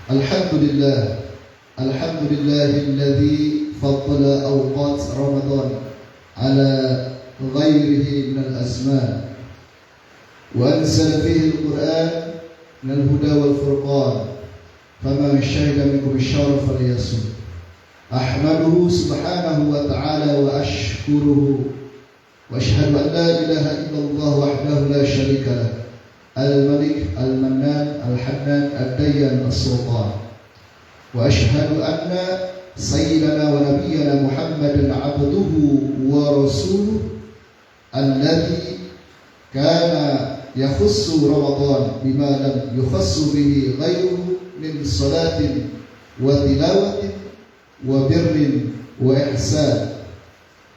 Alhamdulillah, alhamdulillahilladzi faddala awqat Ramadan ala ghairihi minal azman wa anzala fihi al-Qur'an minal huda wal furqan faman syahida minkum ash-shahra falyasum. Ahmaduhu subhanahu wa ta'ala wa ashkuruhu wa ashhadu an la ilaha illallah wahdahu la syarika lah, al-malik, al-mannan, al-hannan, ad-dayyan, as-sultan. Wa ashhadu anna sayyidana wa nabiyyana Muhammadan abduhu wa rasuluhu alladhi kana yakhussu Ramadan bima lam yukhassu bihi ghayruhu min salatin wa tilawatin wa birrin wa ihsan.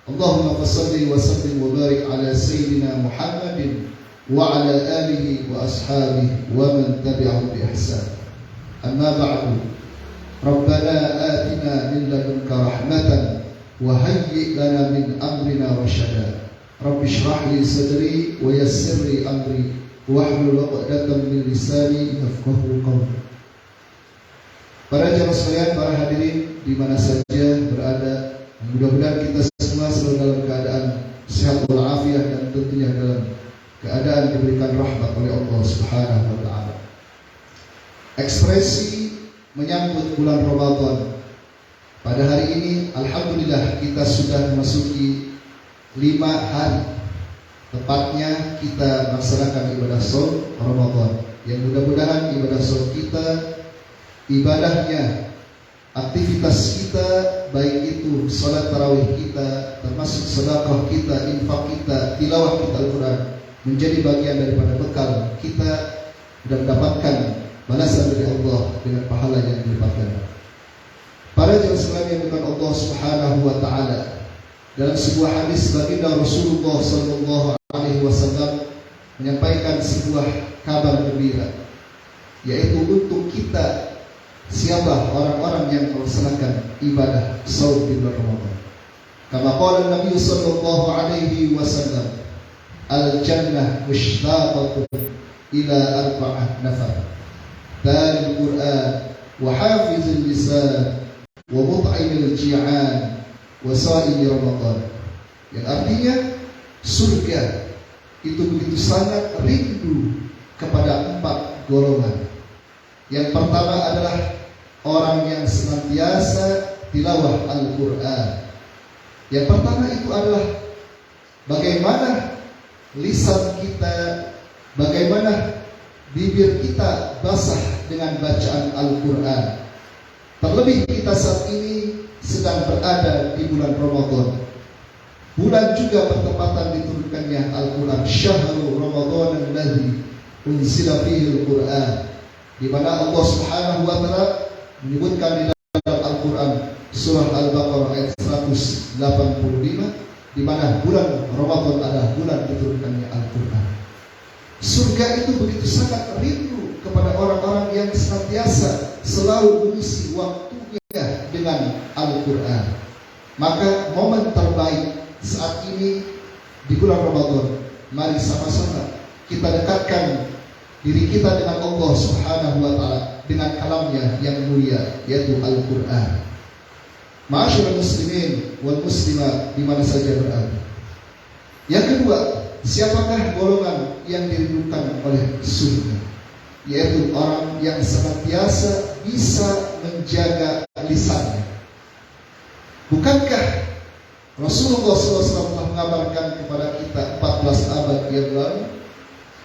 Allahumma salli wa sallim wa barik ala sayyidina Muhammadin wa ala alihi wa ashabihi wa man tabi'ahum bi ihsan. Amma ba'du. Rabbana atina min ladunka rahmatan wa hayyi' lana min amrina rasyada. Rabbi shrah li sadri wa yassir li amri wahlul 'uqdatam min lisani yafqahu qawli. Para jamaah sekalian, para hadirin di mana saja berada, mudah-mudahan kita semua selalu dalam keadaan sehat walafiat dan tentunya dalam keadaan diberikan rahmat oleh Allah Subhanahu wa taala. Ekspresi menyambut bulan Ramadan. Pada hari ini alhamdulillah kita sudah memasuki 5 hari tepatnya kita melaksanakan ibadah shaum Ramadan. Yang mudah-mudahan ibadah shaum kita, ibadahnya, aktivitas kita, baik itu salat tarawih kita, termasuk sedekah kita, infak kita, tilawah kita Al-Quran, menjadi bagian daripada bekal kita dan mendapatkan balasan dari Allah dengan pahala yang dilipatkan. Para jemaah sekalian yang dimuliakan Allah Subhanahu wa taala, dalam sebuah hadis baginda Rasulullah sallallahu alaihi wasallam menyampaikan sebuah kabar gembira, yaitu untuk kita, siapa orang-orang yang melaksanakan ibadah shaum di bulan Ramadan. Kama qala Nabi sallallahu alaihi wasallam, al-jannah mushtaqatun ila arba'ah nafar, talil Qur'an wa hafizul lisan wa mut'imil ji'an wa sa'imi Ramadan. Yang artinya surga itu begitu sangat rindu kepada 4 golongan. Yang pertama adalah orang yang senantiasa tilawah Al-Quran. Yang pertama itu adalah bagaimana lisan kita, bagaimana bibir kita basah dengan bacaan Al-Quran. Terlebih kita saat ini sedang berada di bulan Ramadan. Bulan juga bertepatan diturunkannya Al-Quran. Syahrul Ramadan alladzi unzila fihi Al-Quran, di mana Allah Subhanahu wa taala menyebutkan di dalam Al-Quran surah Al-Baqarah ayat 185, di mana bulan Ramadan adalah bulan diturunkannya Al-Quran. Surga itu begitu sangat rindu kepada orang-orang yang senantiasa selalu mengisi waktunya dengan Al-Quran. Maka momen terbaik saat ini di bulan Ramadan, mari sama-sama kita dekatkan diri kita dengan Allah Subhanahu wa taala dengan kalamnya yang mulia, yaitu Al-Quran. Ma'asyiral muslimin wal muslimat di mana saja berada. Yang kedua, siapakah golongan yang dirindukan oleh surga? Yaitu orang yang senantiasa bisa menjaga lisannya. Bukankah Rasulullah SAW telah mengabarkan kepada kita 14 abad yang lalu,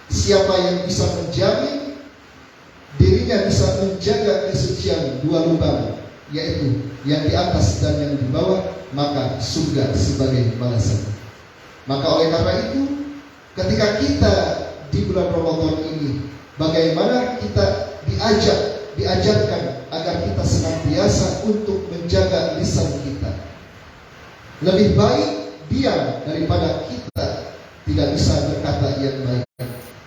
siapa yang bisa menjamin dirinya bisa menjaga kesucian 2 lubang, yaitu yang di atas dan yang di bawah, maka surga sebagai balasan. Maka oleh karena itu, ketika kita di bulan Ramadan ini, bagaimana kita diajarkan agar kita senantiasa untuk menjaga lisan kita. Lebih baik diam daripada kita tidak bisa berkata yang baik.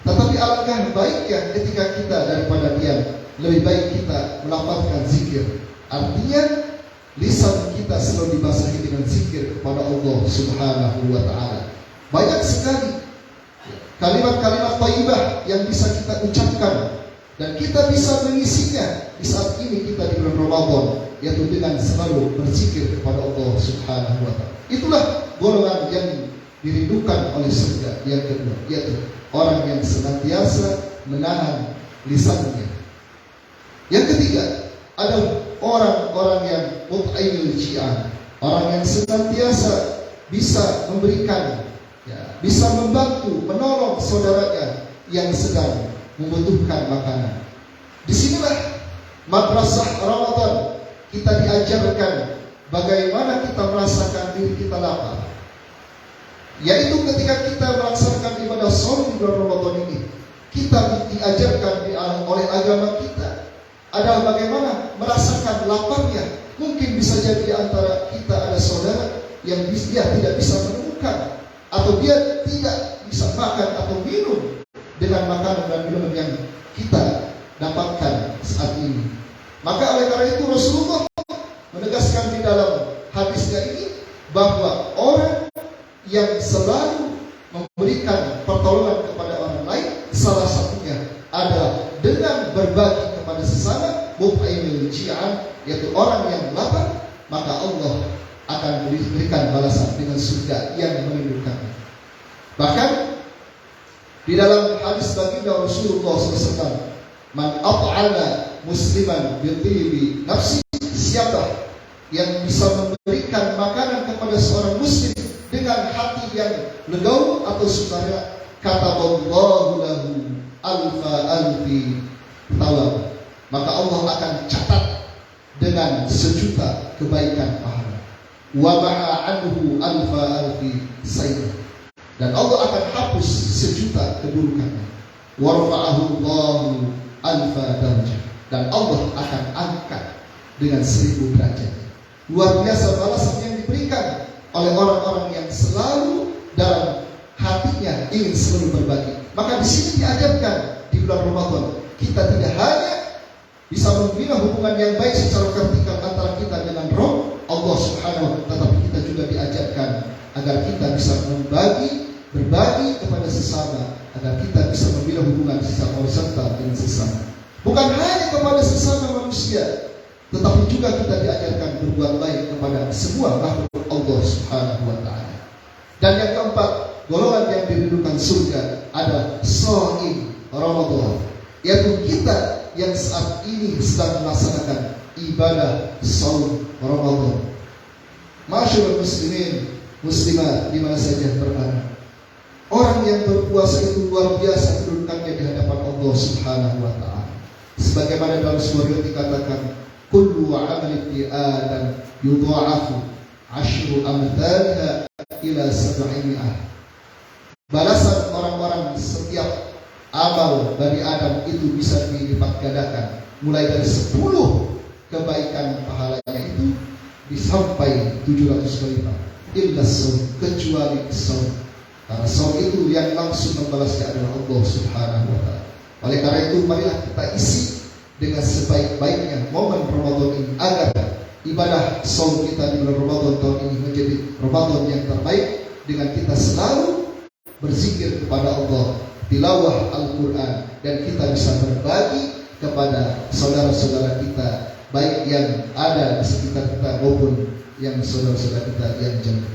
Tetapi alangkah baiknya ketika kita daripada diam, lebih baik kita melafazkan zikir. Artinya lisan kita selalu dibasahi dengan zikir kepada Allah Subhanahu wa taala. Banyak sekali kalimat-kalimat thayyibah yang bisa kita ucapkan Dan kita bisa mengisinya di saat ini kita di bulan Ramadan, yaitu dengan selalu berzikir kepada Allah Subhanahu wa Ta'ala. Itulah golongan yang dirindukan oleh surga. Yang kedua, yaitu orang yang senantiasa menahan lisannya. Yang ketiga adalah orang-orang yang mut'aimil ji'an, orang yang senantiasa bisa memberikan, bisa membantu, menolong saudaranya yang sedang membutuhkan makanan. Disinilah madrasah Ramadan, kita diajarkan bagaimana kita merasakan diri kita lapar. Yaitu ketika kita melaksanakan ibadah shaum di bulan Ramadan ini, kita diajarkan oleh agama kita adalah bagaimana merasakan laparnya. Mungkin bisa jadi antara kita ada saudara yang dia tidak bisa menemukan, atau dia tidak bisa makan atau minum dengan makanan dan minuman yang kita dapatkan saat ini. Maka oleh karena itu Rasulullah menegaskan di dalam hadisnya ini bahwa orang yang selalu memberikan pertolongan kepada orang lain, salah satunya adalah dengan berbagi kepada sesama, mut'aimil ji'an, yaitu orang yang lapar, maka Allah akan berikan balasan dengan surga yang merindukannya. Bahkan di dalam hadis baginda Rasulullah SAW, man at'ala musliman bi nafsi, siapa yang bisa memberikan makanan kepada seorang muslim dengan hati yang legaw atau sukarela, kataballahu lahu alfa alfi tawab, maka Allah akan catat dengan 1.000.000 kebaikan pahala. Wa ma'a anhu alfa alfi sayyid, dan Allah akan hapus 1.000.000 keburukannya. Warfa'ahu Allahu alfa darajah, dan Allah akan angkat dengan 1.000 derajat. Luar biasa balasan yang diberikan oleh orang-orang yang selalu dalam hatinya ingin selalu berbagi. Maka di sini diajarkan di bulan Ramadan, kita tidak hanya bisa membina hubungan yang baik secara vertikal antara kita dengan Roh Allah Subhanahu wa Ta'ala, tetapi kita juga diajarkan agar kita bisa berbagi kepada sesama, agar kita bisa membina hubungan sesama serta dengan sesama. Bukan hanya kepada sesama manusia, tetapi juga kita diajarkan berbuat baik kepada semua makhluk Allah Subhanahu wa Ta'ala. Dan yang keempat, golongan yang dirindukan surga adalah shaim Ramadan, yaitu kita yang saat ini sedang melaksanakan ibadah shaum Ramadan. Masyaallah muslimin, muslimat di mana saja berada, orang yang berpuasa itu luar biasa kedudukannya di hadapan Allah Subhanahu wa Ta'ala. Sebagaimana dalam sebuah riwayat dikatakan, kullu 'amali ibni Adam yudha'afu 10 amthaliha ila 700. Balasan orang-orang setiap amal Bani Adam itu bisa dilipat gandakan, mulai dari 10 kebaikan pahalanya itu sampai 700 kali lipat. Illa shaum, kecuali shaum. Karena shaum itu yang langsung membalasnya adalah Allah Subhanahu wa Ta'ala. Oleh karena itu marilah kita isi dengan sebaik-baiknya momen Ramadan ini, agar ibadah shaum kita di bulan Ramadan tahun ini menjadi Ramadan yang terbaik, dengan kita selalu berzikir kepada Allah, tilawah Al-Quran, dan kita bisa berbagi kepada saudara-saudara kita, baik yang ada di sekitar kita maupun yang saudara-saudara kita yang jauh.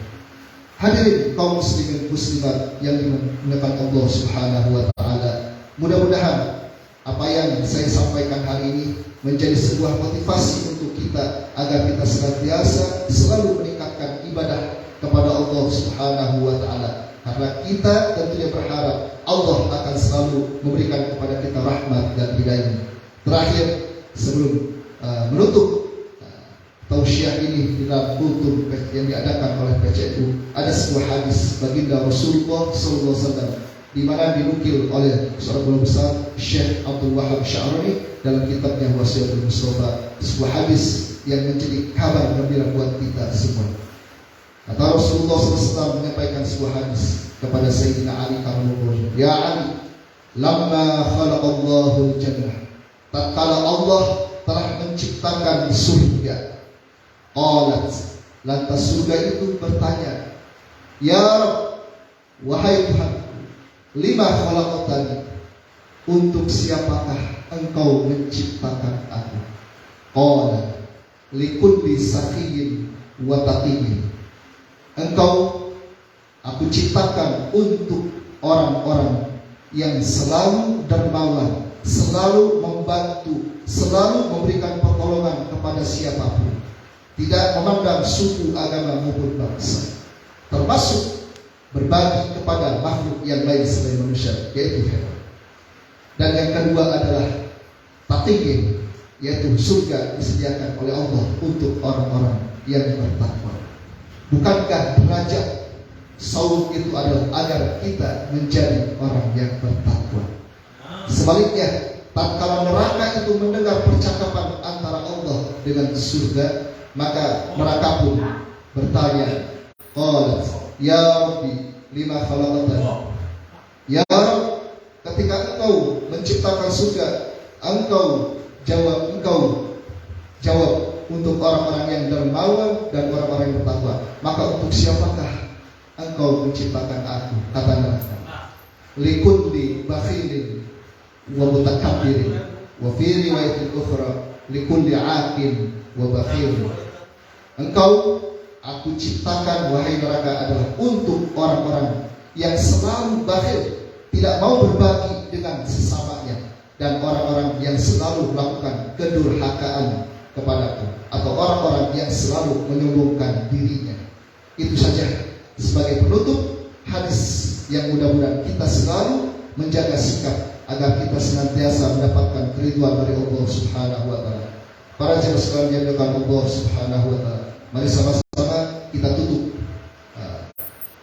Hadirin kaum muslimin muslimat yang dimuliakan Allah Subhanahu wa Ta'ala, mudah-mudahan apa yang saya sampaikan hari ini menjadi sebuah motivasi untuk kita, agar kita senantiasa selalu meningkatkan ibadah kepada Allah Subhanahu wa Ta'ala. Karena kita tentunya berharap Allah akan selalu memberikan kepada kita rahmat dan hidayah. Terakhir, sebelum menutup tausiah ini di dalam kultum yang diadakan oleh PCU, ada sebuah hadis baginda Rasulullah SAW, di mana dinukil oleh seorang ulama besar Syekh Abdul Wahab Sya'rani dalam kitabnya Wasiatul Mustafa, sebuah hadis yang menjadi kabar gembira buat kita semua. Kata Rasulullah SAW menyampaikan sebuah hadis kepada Sayyidina Ali karramallahu, ya Ali, lamma khalaqallahu jannah, tatkala Allah telah menciptakan surga, qalat, lantas surga itu bertanya, ya Rabb, wahai Tuhan, lima khalaqtani, untuk siapakah engkau menciptakan aku? Qala likulli sakhiyin wa taqiyyin. Engkau aku ciptakan untuk orang-orang yang selalu dermawan, selalu membantu, selalu memberikan pertolongan kepada siapapun, tidak memandang suku, agama maupun bangsa, termasuk berbagi kepada makhluk yang lain selain manusia, yaitu hewan. Dan yang kedua adalah taqiyyin, yaitu surga disediakan oleh Allah untuk orang-orang yang bertakwa. Bukankah derajat saum itu adalah agar kita menjadi orang yang bertakwa? Sebaliknya, tatkala neraka itu mendengar percakapan antara Allah dengan surga, maka neraka pun bertanya, qalat ya Rabbi lima khalaqtani. Ya Rabb, ketika engkau menciptakan surga, engkau jawab untuk orang-orang yang dermawan dan orang-orang yang bertakwa, maka untuk siapakah engkau menciptakan aku? Kata neraka, likulli bakhilin wa mutakabbirin, wa fi riwayatin ukhra likulli aqil wa bakhil. Engkau aku ciptakan, wahai neraka, adalah untuk orang-orang yang selalu bakhil, tidak mau berbagi dengan sesamanya, dan orang-orang yang selalu melakukan kedurhakaan kepadaku, atau orang-orang yang selalu menyombongkan dirinya. Itu saja sebagai penutup hadis yang mudah-mudahan kita selalu menjaga sikap agar kita senantiasa mendapatkan keridhaan dari Allah Subhanahu wa taala. Para jemaah sekalian yang dimuliakan Allah Subhanahu wa taala, mari sama-sama kita tutup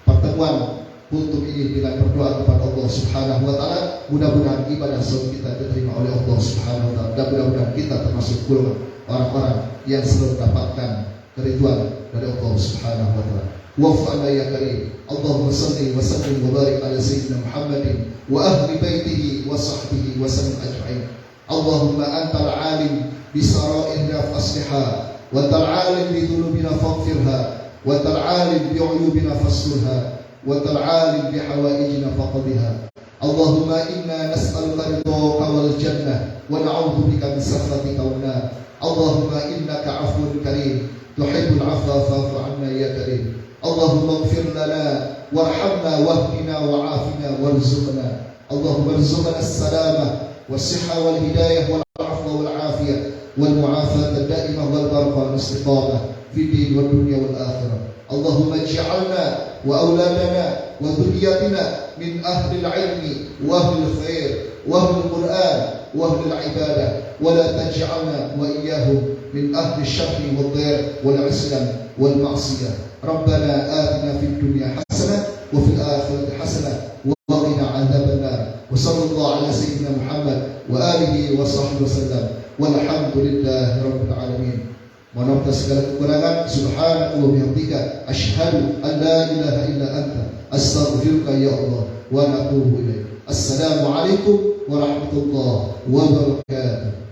pertemuan kultum ini dengan berdoa kepada Allah Subhanahu wa taala. Mudah-mudahan ibadah saum kita diterima oleh Allah Subhanahu wa taala, dan mudah-mudahan kita termasuk golongan orang-orang yang selalu mendapatkan keridhaan dari Allah Subhanahu wa taala. Wa'fu ya karim. Allahumma salli wa sallim wa barik ala sayyidina Muhammadin wa ahli baitihi wa sahbihi wa sallam ajma'in. Allahumma antal alim bi sara'irna fasliha, wa antal alim bi dhunubina faghfirha, wa antal alim bi uyubina fasturha, wa antal alim bi hawaijina faqdiha. Allahumma inna nas'aluka ridhaka wal jannah wa na'udzu bika min sakhatika wan nar. Allahumma innaka 'afuwun karim tuhibbul 'afwa fa'fu 'anna ya karim. Allahumma ighfir lana warhamna wahdina wa'afina warzuqna. Allahumma arzuqna as-salamah was-sihha wal hidayah wal 'afwa wal 'afiyah wal mu'afata ad-da'imah wal barakah wal istiqamah fi din wad dunya wal akhirah. Allahumma ij'alna wa auladana wa dhurriyyatina min ahli al-'ilmi wa ahli al-khair wa ahli al-Qur'an wa ahli al-ibadah, wa la taj'alna wa iyyahum min ahli asy-syarri wad-dhayr wal 'isyan wal ma'siyah. Rabbana atina fid dunya hasanah wa fil akhirati hasanah wa qina 'adzabannar. Wa sallallahu ala sayyidina Muhammad wa alihi wa sahbihi wasallam. Walhamdulillahi rabbil alamin. Mohon maaf segala kekurangan. Subhanaka wa bihamdika asyhadu an la ilaha illa anta astaghfiruka ya Allah wa atubu ilaik. Assalamu alaikum warahmatullahi wabarakatuh.